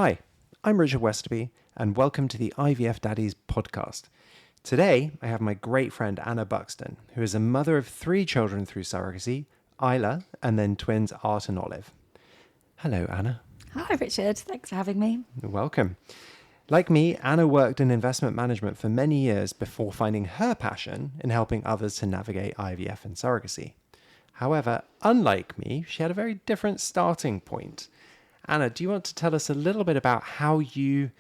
Hi, I'm Richard Westerby, and welcome to the IVF Daddies podcast. Today, I have my great friend Anna Buxton, who is a mother of 3 children through surrogacy, Isla, and then twins Art and Olive. Hello, Anna. Hi, Richard. Thanks for having me. Welcome. Like me, Anna worked in investment management for many years before finding her passion in helping others to navigate IVF and surrogacy. However, unlike me, she had a very different starting point. Anna, do you want to tell us a little bit about how you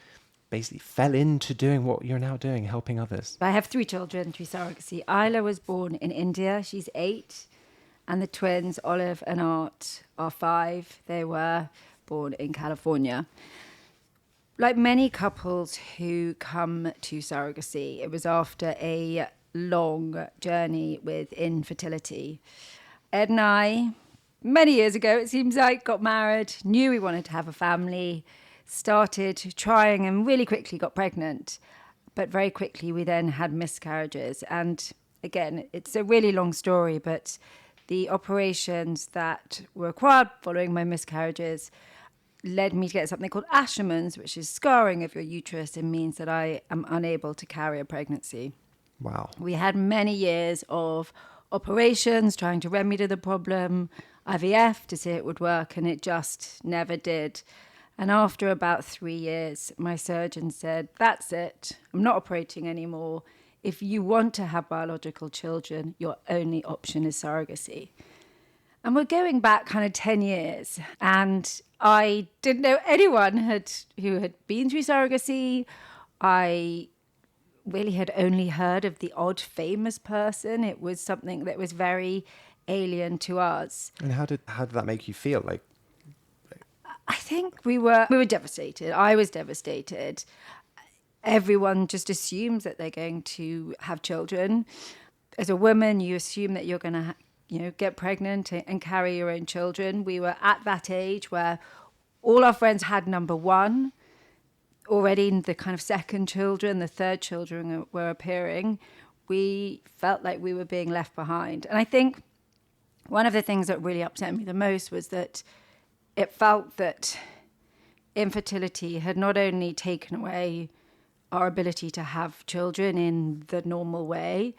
basically fell into doing what you're now doing, helping others? I have 3 children through surrogacy. Isla was born in India. She's 8. And the twins, Olive and Art, are 5. They were born in California. Like many couples who come to surrogacy, it was after a long journey with infertility. Ed and I, many years ago, it seems like, got married, knew we wanted to have a family, started trying and really quickly got pregnant. But very quickly we then had miscarriages. And again, it's a really long story, but the operations that were required following my miscarriages led me to get something called Asherman's, which is scarring of your uterus and means that I am unable to carry a pregnancy. Wow. We had many years of operations trying to remedy the problem, IVF to see it would work, and it just never did. And after about 3 years, my surgeon said, that's it, I'm not operating anymore. If you want to have biological children, your only option is surrogacy. And we're going back kind of 10 years. And I didn't know anyone who had been through surrogacy. I really had only heard of the odd famous person. It was something that was very alien to us. And how did that make you feel? I think we were devastated. I was devastated. Everyone just assumes that they're going to have children. As a woman, you assume that you're going to get pregnant and carry your own children. We were at that age where all our friends had number 1. Already the kind of second children, the third children were appearing. We felt like we were being left behind. And I think one of the things that really upset me the most was that it felt that infertility had not only taken away our ability to have children in the normal way,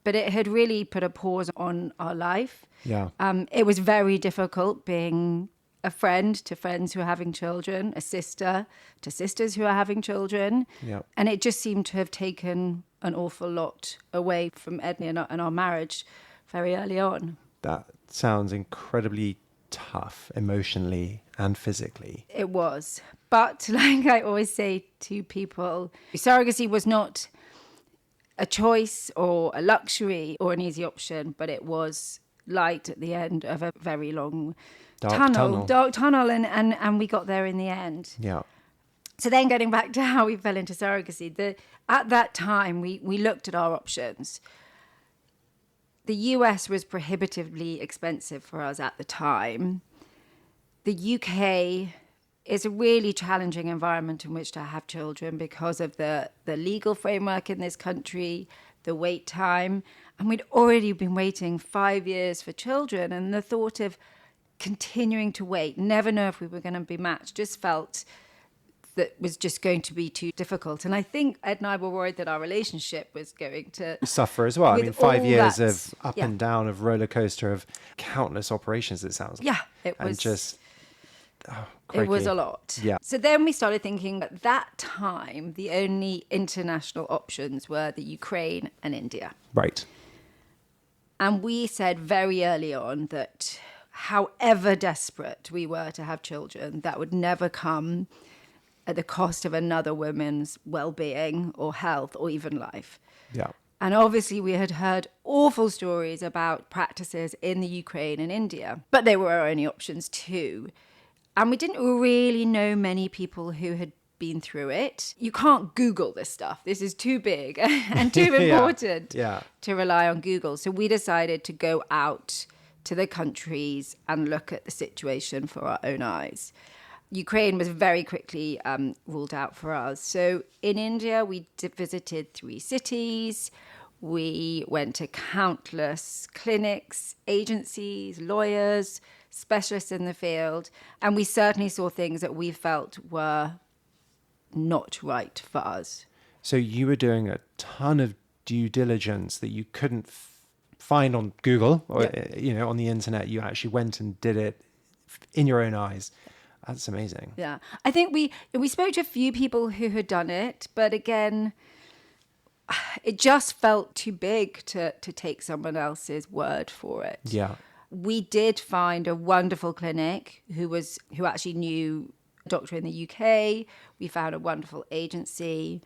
but it had really put a pause on our life. Yeah. It was very difficult being a friend to friends who are having children, a sister to sisters who are having children. Yeah. And it just seemed to have taken an awful lot away from Edney and our marriage very early on. That sounds incredibly tough emotionally and physically. It was. But like I always say to people, surrogacy was not a choice or a luxury or an easy option, but it was light at the end of a very long dark tunnel, and we got there in the end. Yeah. So then getting back to how we fell into surrogacy, at that time we looked at our options. The US was prohibitively expensive for us at the time. The UK is a really challenging environment in which to have children because of the legal framework in this country, the wait time. And we'd already been waiting 5 years for children. And the thought of continuing to wait, never know if we were going to be matched, just felt that was just going to be too difficult. And I think Ed and I were worried that our relationship was going to suffer as well. I mean, 5 years of up yeah. and down, of roller coaster, of countless operations, it sounds like. Yeah, it was. And just... it was a lot. Yeah. So then we started thinking at that time, the only international options were the Ukraine and India. Right. And we said very early on that however desperate we were to have children, that would never come at the cost of another woman's well-being or health or even life. Yeah. And obviously we had heard awful stories about practices in the Ukraine and India, but they were our only options too. And we didn't really know many people who had been through it. You can't Google this stuff. This is too big and too important to rely on Google. So we decided to go out to the countries and look at the situation for our own eyes. Ukraine was very quickly ruled out for us. So in India, we visited 3 cities. We went to countless clinics, agencies, lawyers, specialists in the field, and we certainly saw things that we felt were not right for us. So you were doing a ton of due diligence that you couldn't find on Google or on the internet. You actually went and did it in your own eyes. That's amazing. Yeah, I think we spoke to a few people who had done it, but again, it just felt too big to take someone else's word for it. Yeah. We did find a wonderful clinic who actually knew a doctor in the UK. We found a wonderful agency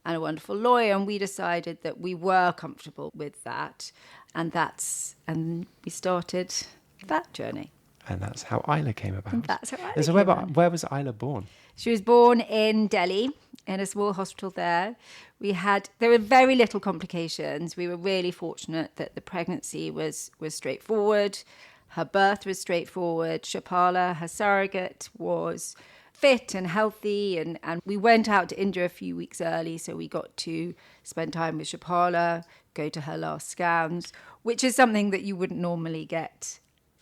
and a wonderful lawyer, and we decided that we were comfortable with that, and we started that journey. And that's how Isla came about. And that's how Isla So came about. where was Isla born? She was born in Delhi, in a small hospital there. There were very little complications. We were really fortunate that the pregnancy was straightforward. Her birth was straightforward. Shapala, her surrogate, was fit and healthy. And we went out to India a few weeks early, so we got to spend time with Shapala, go to her last scans, which is something that you wouldn't normally get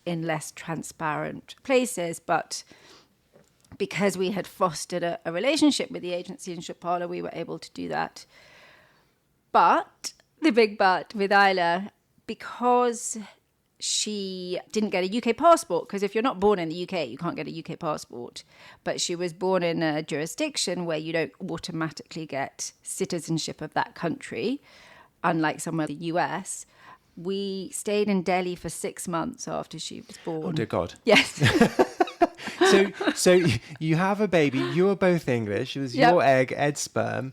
in less transparent places. But because we had fostered a relationship with the agency in Shapala, we were able to do that. But the big but with Isla, because she didn't get a UK passport, because if you're not born in the UK, you can't get a UK passport. But she was born in a jurisdiction where you don't automatically get citizenship of that country, unlike somewhere in the US. We stayed in Delhi for 6 months after she was born. Oh, dear God. Yes. So you have a baby. You are both English. It was your egg, Ed's sperm,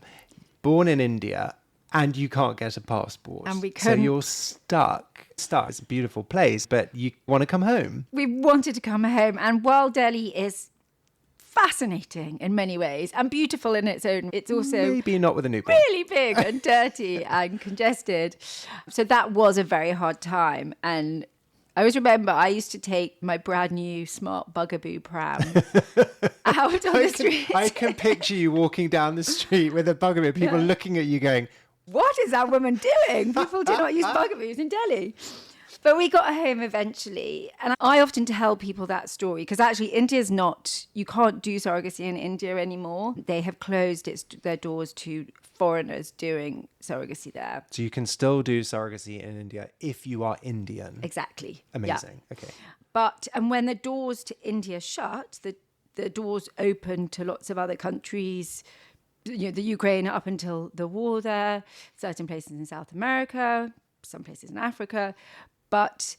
born in India, and you can't get a passport. And we couldn't. So you're stuck. It's a beautiful place, but you want to come home. We wanted to come home. And while Delhi is fascinating in many ways and beautiful in its own, it's also maybe not with a newborn. Really big and dirty and congested. So that was a very hard time. And I always remember I used to take my brand new smart Bugaboo pram out on the street. I can picture you walking down the street with a Bugaboo, people looking at you going, what is that woman doing? People do not use Bugaboos in Delhi. But we got home eventually. And I often tell people that story because actually India's you can't do surrogacy in India anymore. They have closed their doors to foreigners doing surrogacy there. So you can still do surrogacy in India if you are Indian. Exactly. Amazing. Yeah. Okay. And when the doors to India shut, the doors open to lots of other countries, the Ukraine up until the war there, certain places in South America, some places in Africa. But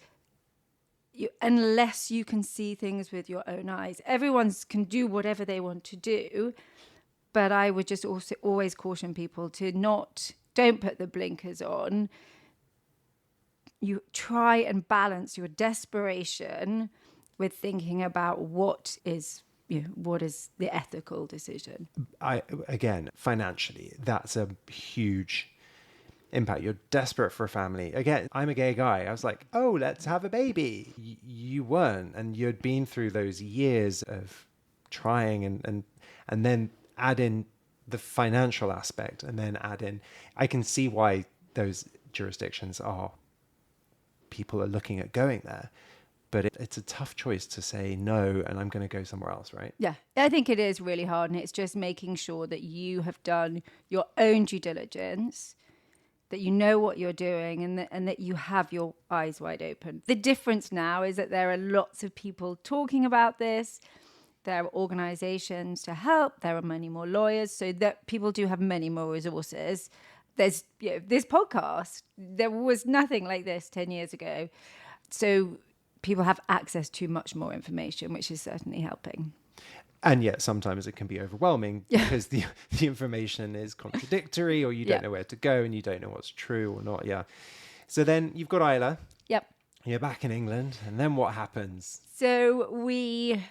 unless you can see things with your own eyes, everyone can do whatever they want to do. But I would just also always caution people to don't put the blinkers on. You try and balance your desperation with thinking about what is the ethical decision. Again, financially, that's a huge impact. You're desperate for a family. Again, I'm a gay guy. I was like, oh, let's have a baby. You weren't, and you'd been through those years of trying and then add in the financial aspect, and then add in, I can see why those jurisdictions people are looking at going there. But it's a tough choice to say no, and I'm going to go somewhere else, right? Yeah, I think it is really hard. And it's just making sure that you have done your own due diligence, that you know what you're doing, and that you have your eyes wide open. The difference now is that there are lots of people talking about this. There are organizations to help. There are many more lawyers, so that people do have many more resources. There's this podcast. There was nothing like this 10 years ago. So people have access to much more information, which is certainly helping. And yet sometimes it can be overwhelming because the information is contradictory, or you don't know where to go and you don't know what's true or not. Yeah. So then you've got Isla. Yep. You're back in England. And then what happens? So we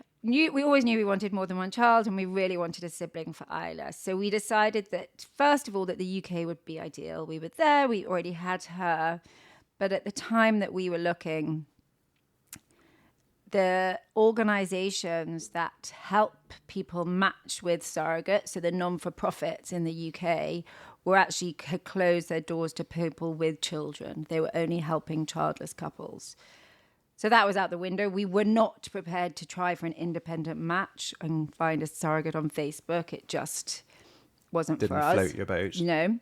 always knew we wanted more than one child, and we really wanted a sibling for Isla. So we decided that, first of all, that the UK would be ideal. We were there. We already had her. But at the time that we were looking, the organizations that help people match with surrogates, so the non-for-profits in the UK, had closed their doors to people with children. They were only helping childless couples. So that was out the window. We were not prepared to try for an independent match and find a surrogate on Facebook. It just wasn't Didn't for us. float your boat. No.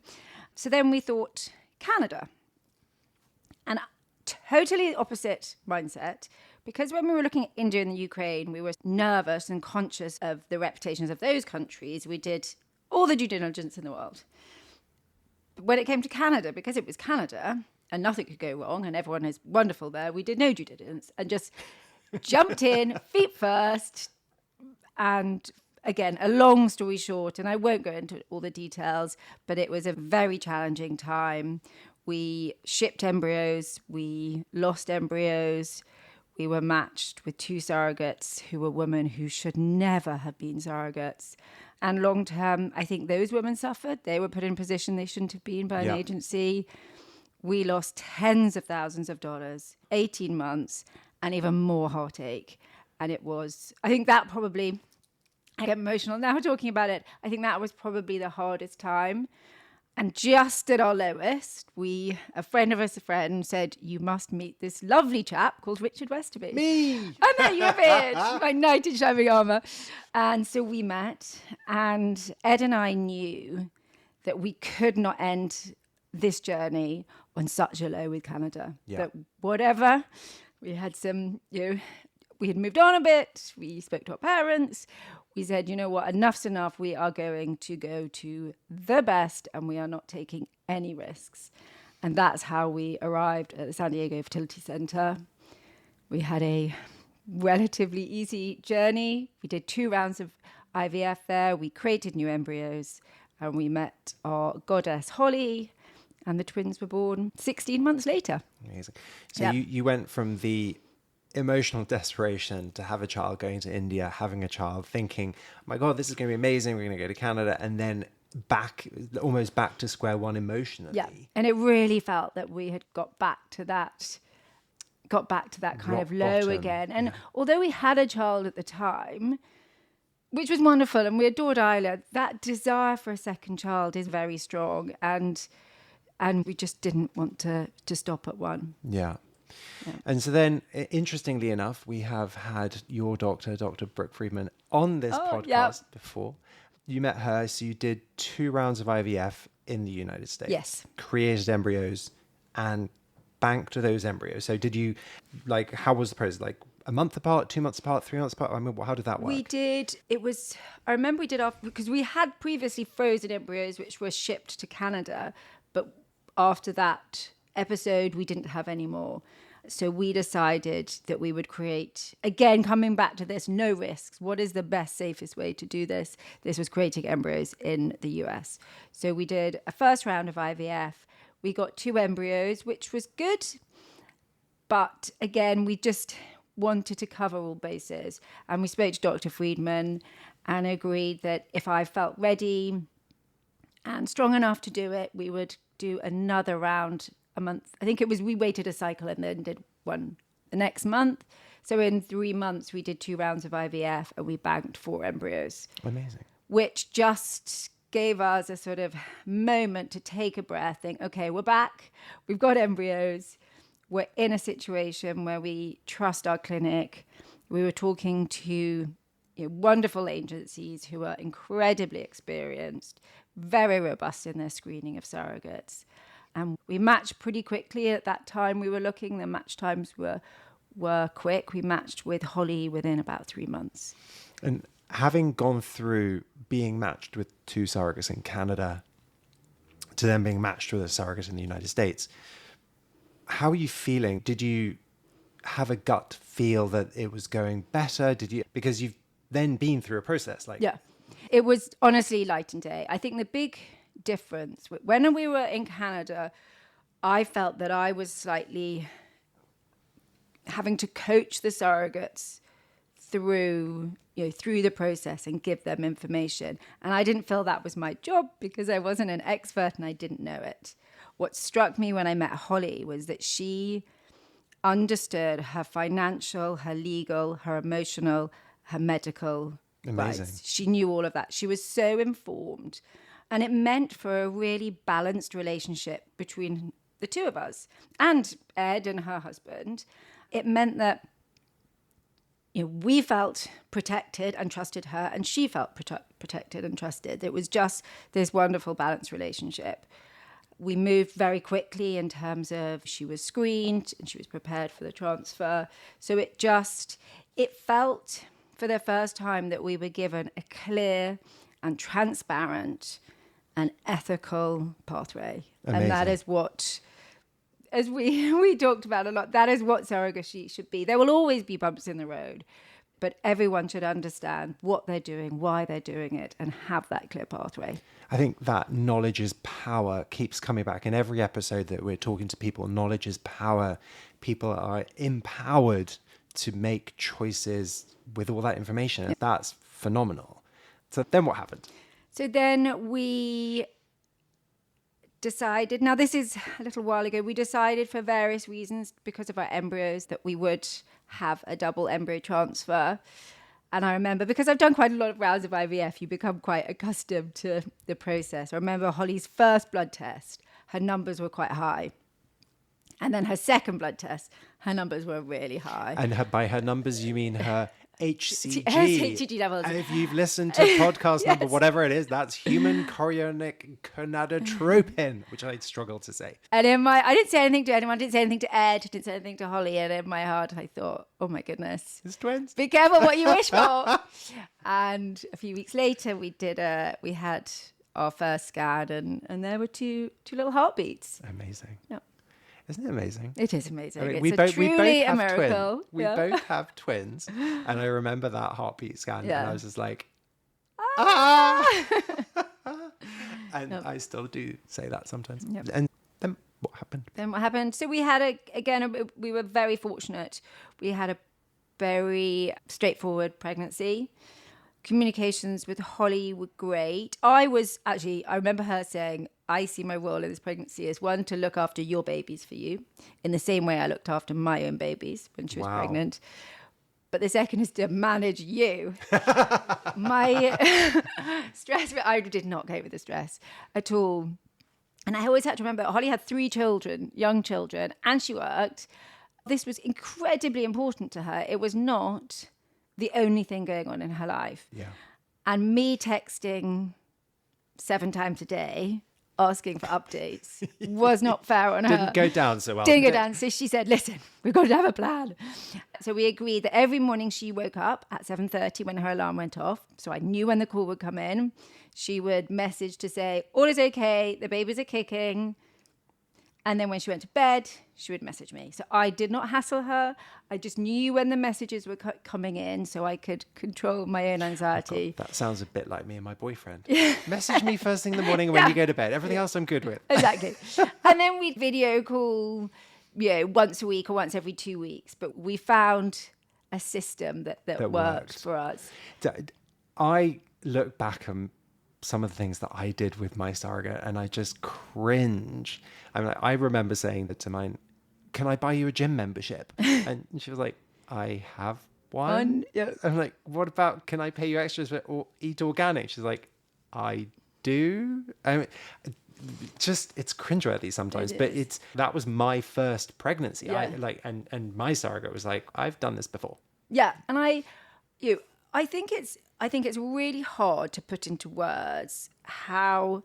So then we thought Canada. And totally opposite mindset, because when we were looking at India and the Ukraine, we were nervous and conscious of the reputations of those countries. We did all the due diligence in the world. But when it came to Canada, because it was Canada and nothing could go wrong and everyone is wonderful there, we did no due diligence and just jumped in, feet first. And again, a long story short, and I won't go into all the details, but it was a very challenging time. We shipped embryos, we lost embryos, we were matched with 2 surrogates who were women who should never have been surrogates. And long term, I think those women suffered. They were put in a position they shouldn't have been by an agency. We lost tens of thousands of dollars, 18 months, and even more heartache. And it was, I think that probably, I get emotional now talking about it. I think that was probably the hardest time. And just at our lowest, a friend of us, said, you must meet this lovely chap called Richard Westerby. Me! And there you have it, my knight in shining armour. And so we met, and Ed and I knew that we could not end this journey on such a low with Canada. Yeah. That whatever, we had some, we had moved on a bit, we spoke to our parents, we said, you know what, enough's enough. We are going to go to the best and we are not taking any risks. And that's how we arrived at the San Diego Fertility Center. We had a relatively easy journey. We did 2 rounds of IVF there. We created new embryos and we met our goddess Holly, and the twins were born 16 months later. Amazing. So you went from the emotional desperation to have a child, going to India, having a child, thinking, oh my God, this is going to be amazing. We're going to go to Canada, and then almost back to square one emotionally. Yeah. And it really felt that we had got back to that kind Rock of low bottom. again. And although we had a child at the time, which was wonderful, and we adored Isla, that desire for a second child is very strong. And we just didn't want to stop at one. Yeah. And so then, interestingly enough, we have had your doctor, Dr. Brooke Friedman, on this podcast before. You met her, so you did 2 rounds of IVF in the United States. Yes. Created embryos and banked those embryos. So did you, how was the process? A month apart, 2 months apart, 3 months apart? I mean, how did that work? We did, I remember we did because we had previously frozen embryos, which were shipped to Canada, but after that episode, we didn't have any more. So we decided that we would create, again, coming back to this, no risks. What is the best, safest way to do this? This was creating embryos in the US. So we did a first round of IVF. We got 2 embryos, which was good. But again, we just wanted to cover all bases. And we spoke to Dr. Friedman and agreed that if I felt ready and strong enough to do it, we would do another round a month. I think we waited a cycle and then did one the next month. So in 3 months, we did 2 rounds of IVF and we banked 4 embryos. Amazing. Which just gave us a sort of moment to take a breath, think, okay, we're back. We've got embryos. We're in a situation where we trust our clinic. We were talking to wonderful agencies who are incredibly experienced, very robust in their screening of surrogates. And we matched pretty quickly. At that time we were looking, the match times were quick. We matched with Holly within about 3 months. And having gone through being matched with 2 surrogates in Canada to then being matched with a surrogate in the United States, how are you feeling? Did you have a gut feel that it was going better? Because you've then been through a process Yeah, it was honestly light and day. I think the big difference when we were in Canada, I felt that I was slightly having to coach the surrogates through the process and give them information, and I didn't feel that was my job because I wasn't an expert and I didn't know it. What struck me when I met Holly was that she understood her financial, her legal, her emotional, her medical rights. She knew all of that. She was so informed. And it meant for a really balanced relationship between the 2 of us and Ed and her husband. It meant that we felt protected and trusted her, and she felt protected and trusted. It was just this wonderful balanced relationship. We moved very quickly in terms of she was screened and she was prepared for the transfer. So it felt for the first time that we were given a clear and transparent and ethical pathway. Amazing. And that is what, as we talked about a lot, that is what surrogacy should be. There will always be bumps in the road, but everyone should understand what they're doing, why they're doing it, and have that clear pathway. I think that knowledge is power keeps coming back in every episode that we're talking to people. Knowledge is power. People are empowered to make choices with all that information. That's phenomenal. So then what happened? So then we decided, now this is a little while ago, we decided for various reasons because of our embryos that we would have a double embryo transfer. And I remember, because I've done quite a lot of rounds of IVF, you become quite accustomed to the process. I remember Holly's first blood test, her numbers were quite high. And then her second blood test, her numbers were really high. And by her numbers, you mean her HCG. Her HCG levels. And if you've listened to podcast Yes. number, whatever it is, that's human chorionic gonadotropin, which I struggle to say. And I didn't say anything to anyone, I didn't say anything to Ed, I didn't say anything to Holly. And in my heart, I thought, oh my goodness. It's twins. Be careful what you wish for. And a few weeks later, we had our first scan, and there were two little heartbeats. Amazing. Yeah. Isn't it amazing? It is amazing. I mean, It's truly a miracle. We both have twins. And I remember that heartbeat scan. Yeah. And I was just like, ah! And I still do say that sometimes. Yep. And then what happened? So we had we were very fortunate. We had a very straightforward pregnancy. Communications with Holly were great. I remember her saying, I see my role in this pregnancy as one, to look after your babies for you in the same way I looked after my own babies when she was pregnant. But the second is to manage you. My stress, I did not cope with the stress at all. And I always had to remember, Holly had 3 children, young children, and she worked. This was incredibly important to her. It was not the only thing going on in her life. Yeah. And me texting 7 times a day, asking for updates, was not fair on her. Didn't go down so well. Didn't go down. So she said, listen, we've got to have a plan. So we agreed that every morning she woke up at 7:30 when her alarm went off. So I knew when the call would come in. She would message to say, all is okay, the babies are kicking. And then when she went to bed, she would message me. So I did not hassle her. I just knew when the messages were coming in so I could control my own anxiety. God, that sounds a bit like me and my boyfriend. Message me first thing in the morning when you go to bed. Everything else I'm good with. Exactly. And then we'd video call, once a week or once every 2 weeks. But we found a system that worked for us. I look back on some of the things that I did with my surrogate and I just cringe. I remember saying that to mine, can I buy you a gym membership? And she was like, I have one. Yeah. I'm like, what about, can I pay you extras or eat organic? She's like, I do. I mean, it's cringeworthy sometimes, but that was my first pregnancy. Yeah. And my surrogate was like, I've done this before. Yeah. And I think it's really hard to put into words how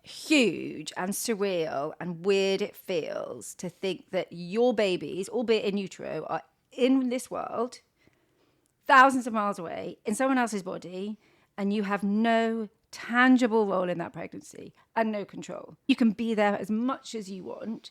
huge and surreal and weird it feels to think that your babies, albeit in utero, are in this world, thousands of miles away, in someone else's body, and you have no tangible role in that pregnancy and no control. You can be there as much as you want,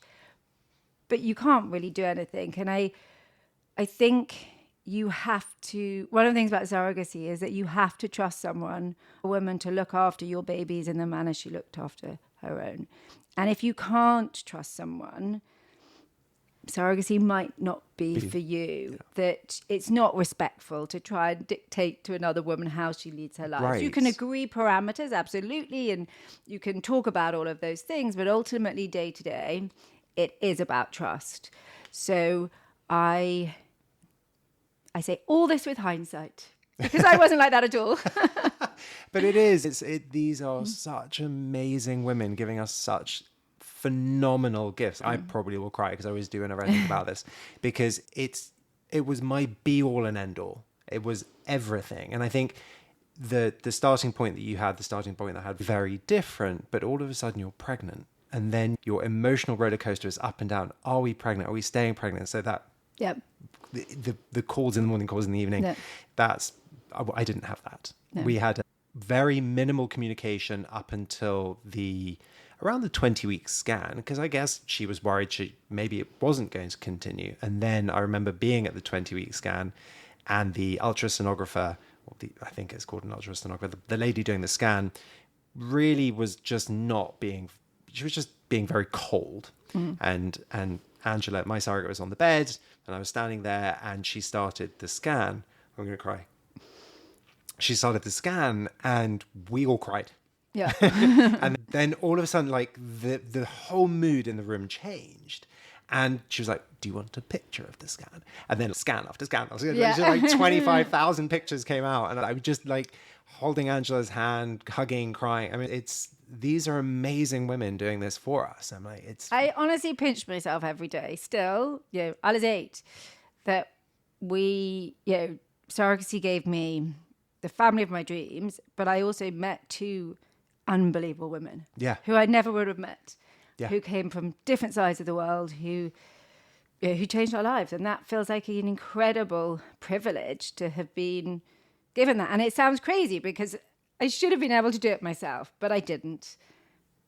but you can't really do anything. And I think you have to, one of the things about surrogacy is that you have to trust someone, a woman, to look after your babies in the manner she looked after her own. And if you can't trust someone, surrogacy might not be for you. Yeah. That it's not respectful to try and dictate to another woman how she leads her life. Right. You can agree parameters, absolutely, and you can talk about all of those things, but ultimately, day to day, it is about trust. So I say all this with hindsight, because I wasn't like that at all. But it is. These are such amazing women giving us such phenomenal gifts. I probably will cry because I always do whenever I think about this, because it was my be all and end all. It was everything. And I think the starting point that you had, the starting point that I had, very different, but all of a sudden you're pregnant. And then your emotional roller coaster is up and down. Are we pregnant? Are we staying pregnant? So that Yep. the calls in the morning, calls in the evening, I didn't have that. No. We had a very minimal communication up until around the 20-week scan, because I guess she was worried maybe it wasn't going to continue. And then I remember being at the 20-week scan, and the ultrasonographer, I think it's called an ultrasonographer, the lady doing the scan really was just she was just being very cold. And Angela, my surrogate, was on the bed, and I was standing there, and she started the scan. I'm going to cry. She started the scan, and we all cried. Yeah. And then all of a sudden, like, the whole mood in the room changed. And she was like, do you want a picture of the scan? And then scan after scan. Like 25,000 pictures came out. And I was just like holding Angela's hand, hugging, crying. I mean, these are amazing women doing this for us. I'm like, I honestly pinch myself every day still. I was 8. That surrogacy gave me the family of my dreams, but I also met 2 unbelievable women. Yeah. Who I never would have met. Yeah. Who came from different sides of the world, who changed our lives. And that feels like an incredible privilege to have been given that. And it sounds crazy because I should have been able to do it myself, but I didn't.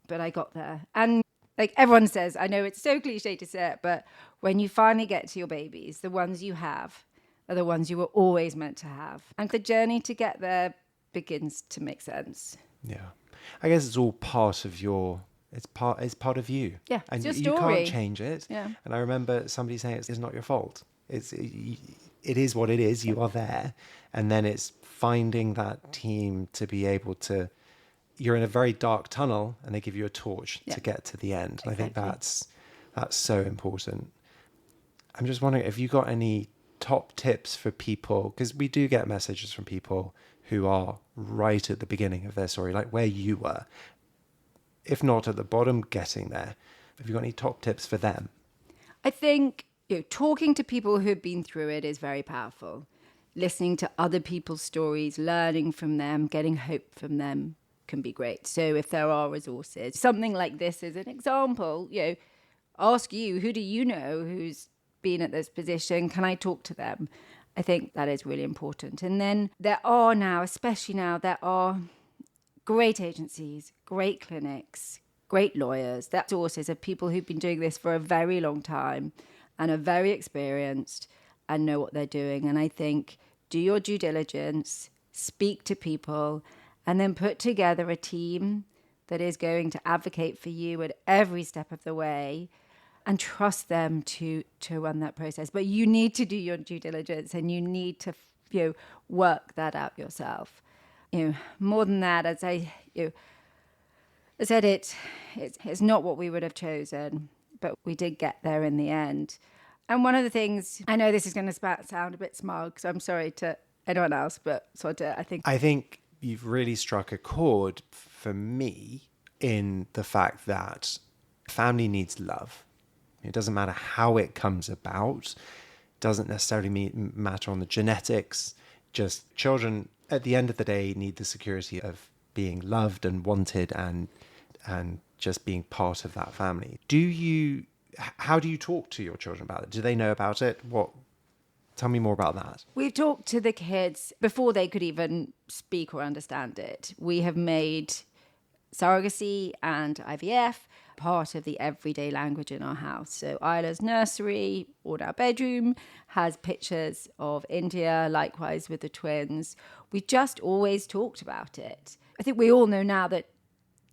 But I got there. And like everyone says, I know it's so cliche to say it, but when you finally get to your babies, the ones you have are the ones you were always meant to have. And the journey to get there begins to make sense. Yeah. I guess it's all part of it's part of you. Yeah, and it's your story. You can't change it. Yeah. And I remember somebody saying it's not your fault. It is what it is. You are there. And then it's finding that team to be able to, you're in a very dark tunnel and they give you a torch to get to the end. Exactly. I think that's so important. I'm just wondering if you got any top tips for people, because we do get messages from people who are right at the beginning of their story, like where you were, if not at the bottom, getting there. Have you got any top tips for them? I think talking to people who have been through it is very powerful. Listening to other people's stories, learning from them, getting hope from them can be great. So if there are resources, something like this is an example, ask who do you know who's been at this position? Can I talk to them? I think that is really important. And then there are now, especially now, there are great agencies, great clinics, great lawyers. They're sources of people who've been doing this for a very long time and are very experienced and know what they're doing. And I think do your due diligence, speak to people, and then put together a team that is going to advocate for you at every step of the way, and trust them to run that process. But you need to do your due diligence, and you need to work that out yourself. More than that, as I said, it's not what we would have chosen, but we did get there in the end. And one of the things, I know this is going to sound a bit smug, so I'm sorry to anyone else, but I think you've really struck a chord for me in the fact that family needs love. It doesn't matter how it comes about. It doesn't necessarily matter on the genetics. Just children, at the end of the day, need the security of being loved and wanted and just being part of that family. How do you talk to your children about it? Do they know about it? Tell me more about that. We've talked to the kids before they could even speak or understand it. We have made surrogacy and IVF part of the everyday language in our house. So Isla's nursery or our bedroom has pictures of India, likewise with the twins. We just always talked about it. I think we all know now that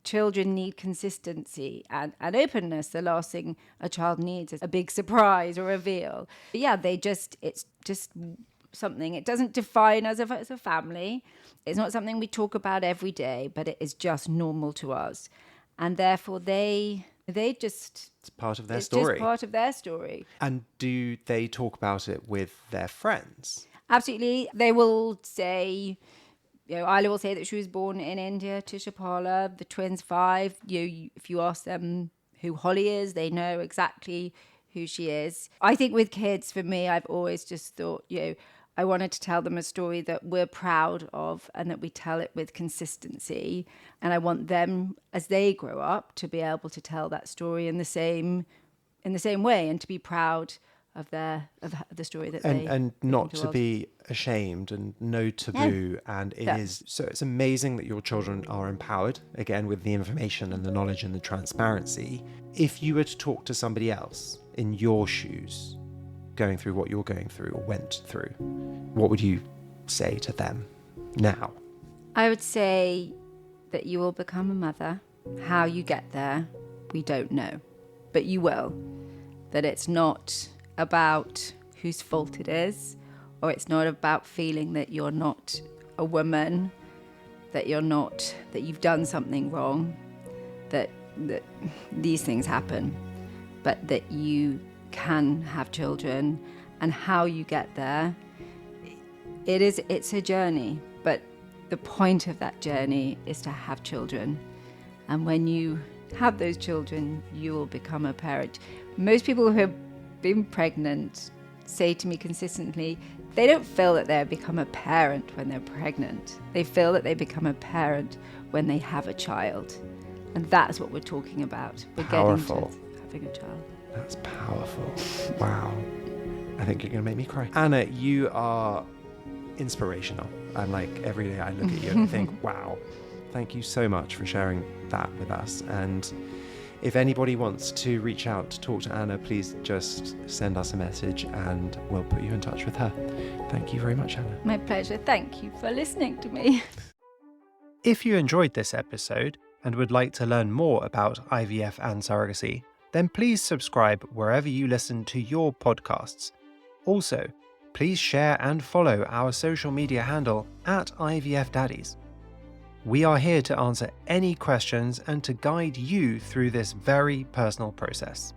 children need consistency and openness. The last thing a child needs is a big surprise or reveal. But yeah, it's just something. It doesn't define us as a family. It's not something we talk about every day, but it is just normal to us. And therefore they just... It's part of their story. It's just part of their story. And do they talk about it with their friends? Absolutely. They will say... Isla will say that she was born in India to Shapala, the twins 5. If you ask them who Holly is. They know exactly who she is. I think with kids, for me, I've always just thought, I wanted to tell them a story that we're proud of and that we tell it with consistency. And I want them, as they grow up, to be able to tell that story in the same way and to be proud of the story that they and not to be ashamed and no taboo. And it's amazing that your children are empowered, again, with the information and the knowledge and the transparency. If you were to talk to somebody else in your shoes, going through what you're going through or went through, what would you say to them now? I would say that you will become a mother. How you get there, we don't know, but you will. That it's not about whose fault it is, or it's not about feeling that you're not a woman, that you've done something wrong, that these things happen, but that you can have children. And how you get there, it's a journey, but the point of that journey is to have children. And when you have those children, you will become a parent. Most people who have been pregnant say to me consistently, they don't feel that they become a parent when they're pregnant. They feel that they become a parent when they have a child. And that's what we're talking about. We're Powerful. getting to having a child. That's powerful. Wow. I think you're going to make me cry. Anna, you are inspirational. And every day I look at you and think, wow, thank you so much for sharing that with us. And if anybody wants to reach out to talk to Anna, please just send us a message and we'll put you in touch with her. Thank you very much, Anna. My pleasure. Thank you for listening to me. If you enjoyed this episode and would like to learn more about IVF and surrogacy, then please subscribe wherever you listen to your podcasts. Also, please share and follow our social media handle @IVF Daddies. We are here to answer any questions and to guide you through this very personal process.